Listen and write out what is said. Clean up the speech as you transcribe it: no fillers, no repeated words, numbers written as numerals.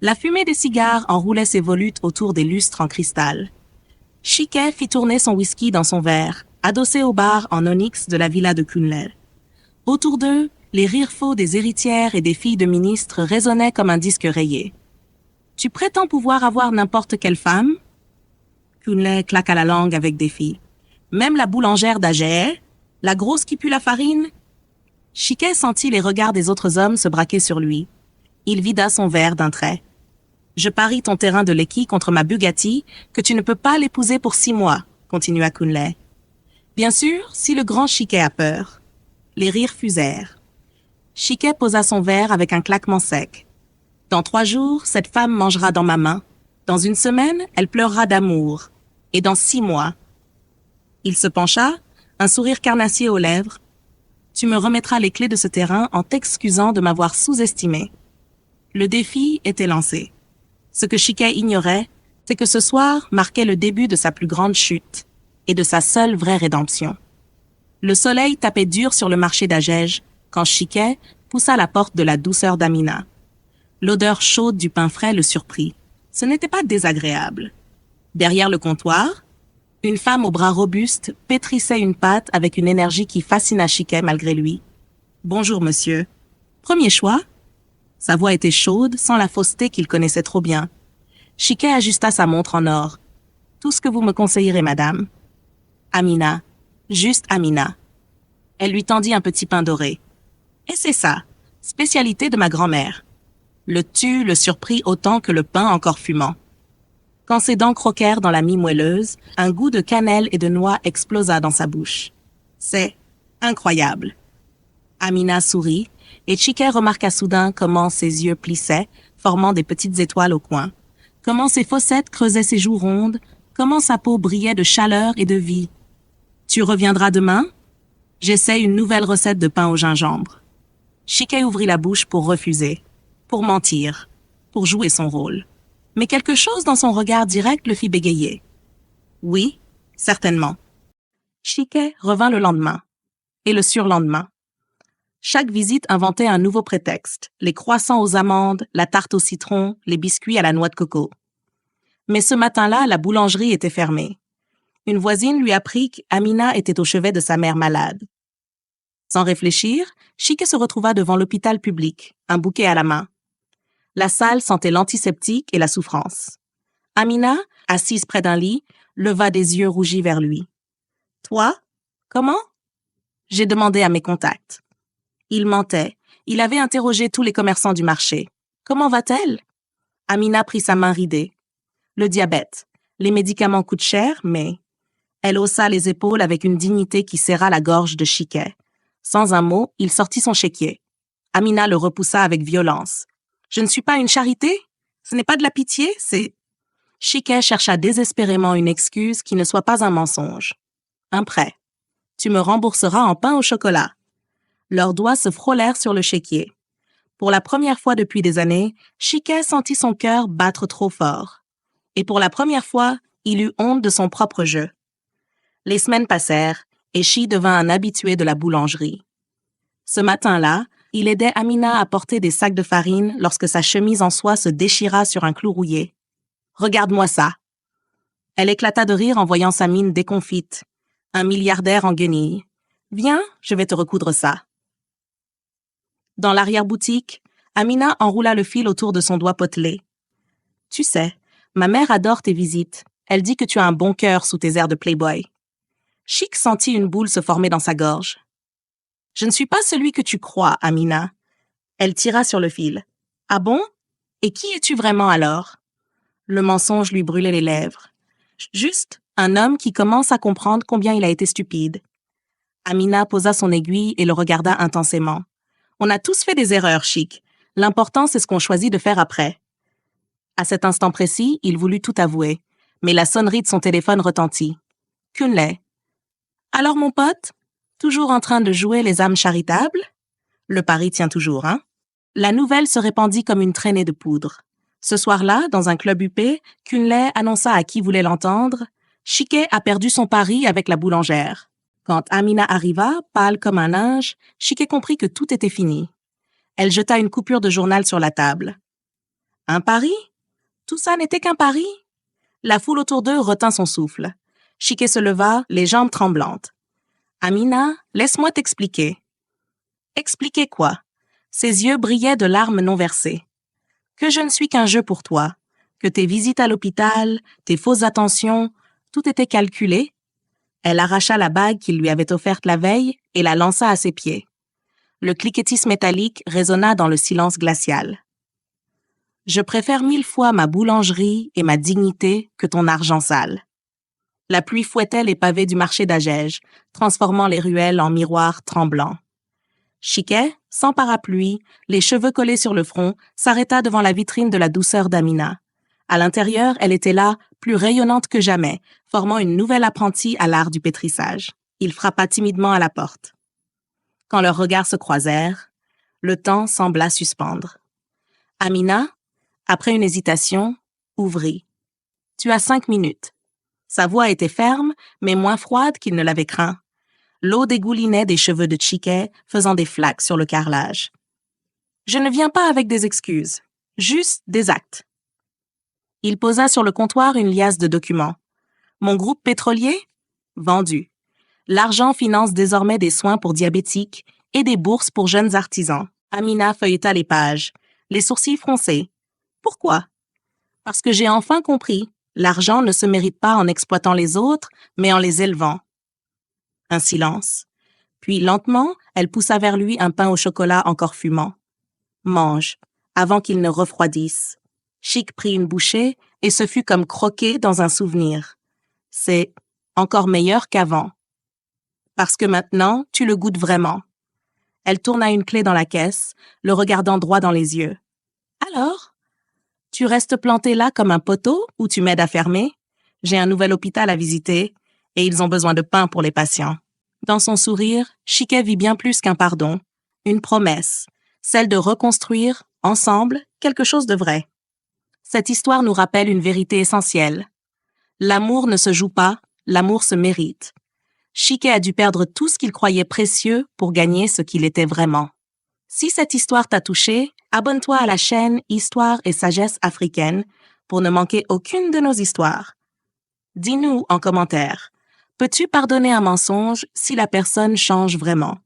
La fumée des cigares enroulait ses volutes autour des lustres en cristal. Chiquet fit tourner son whisky dans son verre, adossé au bar en onyx de la villa de Kunle. Autour d'eux, les rires faux des héritières et des filles de ministres résonnaient comme un disque rayé. « Tu prétends pouvoir avoir n'importe quelle femme ?» Kunle claqua la langue avec défi. « Même la boulangère d'Agé, la grosse qui pue la farine ?» Chiquet sentit les regards des autres hommes se braquer sur lui. Il vida son verre d'un trait. « Je parie ton terrain de Lekki contre ma Bugatti que tu ne peux pas l'épouser pour 6 mois, » continua Kunle. Bien sûr, si le grand Chiquet a peur. Les rires fusèrent. Chiquet posa son verre avec un claquement sec. « Dans 3 jours, cette femme mangera dans ma main. Dans 1 semaine, elle pleurera d'amour. Et dans 6 mois. » Il se pencha, un sourire carnassier aux lèvres. « Tu me remettras les clés de ce terrain en t'excusant de m'avoir sous-estimé. » Le défi était lancé. Ce que Chiquet ignorait, c'est que ce soir marquait le début de sa plus grande chute et de sa seule vraie rédemption. Le soleil tapait dur sur le marché d'Agege quand Chiquet poussa la porte de la douceur d'Amina. L'odeur chaude du pain frais le surprit. Ce n'était pas désagréable. Derrière le comptoir, une femme aux bras robustes pétrissait une pâte avec une énergie qui fascina Chiquet malgré lui. « Bonjour, monsieur. Premier choix ?» Sa voix était chaude, sans la fausseté qu'il connaissait trop bien. Chiquet ajusta sa montre en or. « Tout ce que vous me conseillerez, madame. » Amina. Juste Amina. Elle lui tendit un petit pain doré. « Et c'est ça, spécialité de ma grand-mère. » Le tu le surprit autant que le pain encore fumant. Quand ses dents croquèrent dans la mie moelleuse, un goût de cannelle et de noix explosa dans sa bouche. « C'est incroyable. » Amina sourit, et Chiquet remarqua soudain comment ses yeux plissaient, formant des petites étoiles au coin, comment ses fossettes creusaient ses joues rondes, comment sa peau brillait de chaleur et de vie. « Tu reviendras demain? J'essaie une nouvelle recette de pain au gingembre. » Chiquet ouvrit la bouche pour refuser, pour mentir, pour jouer son rôle. Mais quelque chose dans son regard direct le fit bégayer. « Oui, certainement. » Chiquet revint le lendemain, et le surlendemain. Chaque visite inventait un nouveau prétexte, les croissants aux amandes, la tarte au citron, les biscuits à la noix de coco. Mais ce matin-là, la boulangerie était fermée. Une voisine lui apprit qu'Amina était au chevet de sa mère malade. Sans réfléchir, Chiquet se retrouva devant l'hôpital public, un bouquet à la main. La salle sentait l'antiseptique et la souffrance. Amina, assise près d'un lit, leva des yeux rougis vers lui. « Toi? Comment? » J'ai demandé à mes contacts. Il mentait. Il avait interrogé tous les commerçants du marché. « Comment va-t-elle? » Amina prit sa main ridée. « Le diabète. Les médicaments coûtent cher, mais... » Elle haussa les épaules avec une dignité qui serra la gorge de Chiquet. Sans un mot, il sortit son chéquier. Amina le repoussa avec violence. « Je ne suis pas une charité? Ce n'est pas de la pitié, c'est... » Chiquet chercha désespérément une excuse qui ne soit pas un mensonge. « Un prêt. Tu me rembourseras en pain au chocolat. » Leurs doigts se frôlèrent sur le chéquier. Pour la première fois depuis des années, Chiquet sentit son cœur battre trop fort. Et pour la première fois, il eut honte de son propre jeu. Les semaines passèrent, et Chi devint un habitué de la boulangerie. Ce matin-là, il aidait Amina à porter des sacs de farine lorsque sa chemise en soie se déchira sur un clou rouillé. « Regarde-moi ça !» Elle éclata de rire en voyant sa mine déconfite. Un milliardaire en guenilles. « Viens, je vais te recoudre ça. » Dans l'arrière-boutique, Amina enroula le fil autour de son doigt potelé. « Tu sais, ma mère adore tes visites. Elle dit que tu as un bon cœur sous tes airs de playboy. » Chic sentit une boule se former dans sa gorge. « Je ne suis pas celui que tu crois, Amina. » Elle tira sur le fil. « Ah bon? Et qui es-tu vraiment alors? » Le mensonge lui brûlait les lèvres. « Juste un homme qui commence à comprendre combien il a été stupide. » Amina posa son aiguille et le regarda intensément. « On a tous fait des erreurs, Chic. L'important, c'est ce qu'on choisit de faire après. » À cet instant précis, il voulut tout avouer, mais la sonnerie de son téléphone retentit. Kunle. « Alors, mon pote, toujours en train de jouer les âmes charitables? Le pari tient toujours, hein? » La nouvelle se répandit comme une traînée de poudre. Ce soir-là, dans un club huppé, Kunle annonça à qui voulait l'entendre « Chiquet a perdu son pari avec la boulangère. » Quand Amina arriva, pâle comme un linge, Chiquet comprit que tout était fini. Elle jeta une coupure de journal sur la table. Un pari? Tout ça n'était qu'un pari? La foule autour d'eux retint son souffle. Chiquet se leva, les jambes tremblantes. Amina, laisse-moi t'expliquer. Expliquer quoi? Ses yeux brillaient de larmes non versées. Que je ne suis qu'un jeu pour toi, que tes visites à l'hôpital, tes fausses attentions, tout était calculé. Elle arracha la bague qu'il lui avait offerte la veille et la lança à ses pieds. Le cliquetis métallique résonna dans le silence glacial. Je préfère 1000 fois ma boulangerie et ma dignité que ton argent sale. La pluie fouettait les pavés du marché d'Agege, transformant les ruelles en miroirs tremblants. Chiquet, sans parapluie, les cheveux collés sur le front, s'arrêta devant la vitrine de la douceur d'Amina. À l'intérieur, elle était là, plus rayonnante que jamais, formant une nouvelle apprentie à l'art du pétrissage. Il frappa timidement à la porte. Quand leurs regards se croisèrent, le temps sembla suspendre. Amina, après une hésitation, ouvrit. « Tu as 5 minutes. » Sa voix était ferme, mais moins froide qu'il ne l'avait craint. L'eau dégoulinait des cheveux de Chiquet, faisant des flaques sur le carrelage. « Je ne viens pas avec des excuses, juste des actes. » Il posa sur le comptoir une liasse de documents. « Mon groupe pétrolier? Vendu. L'argent finance désormais des soins pour diabétiques et des bourses pour jeunes artisans. » Amina feuilleta les pages, les sourcils froncés. « Pourquoi? Parce que j'ai enfin compris. L'argent ne se mérite pas en exploitant les autres, mais en les élevant. » Un silence. Puis, lentement, elle poussa vers lui un pain au chocolat encore fumant. « Mange, avant qu'il ne refroidisse. » Chic prit une bouchée et ce fut comme croquer dans un souvenir. C'est encore meilleur qu'avant. Parce que maintenant, tu le goûtes vraiment. Elle tourna une clé dans la caisse, le regardant droit dans les yeux. « Alors? Tu restes planté là comme un poteau ou tu m'aides à fermer? J'ai un nouvel hôpital à visiter et ils ont besoin de pain pour les patients. » Dans son sourire, Chiquet vit bien plus qu'un pardon, une promesse, celle de reconstruire, ensemble, quelque chose de vrai. Cette histoire nous rappelle une vérité essentielle. L'amour ne se joue pas, l'amour se mérite. Chiquet a dû perdre tout ce qu'il croyait précieux pour gagner ce qu'il était vraiment. Si cette histoire t'a touché, abonne-toi à la chaîne Histoire et Sagesse africaine pour ne manquer aucune de nos histoires. Dis-nous en commentaire, peux-tu pardonner un mensonge si la personne change vraiment?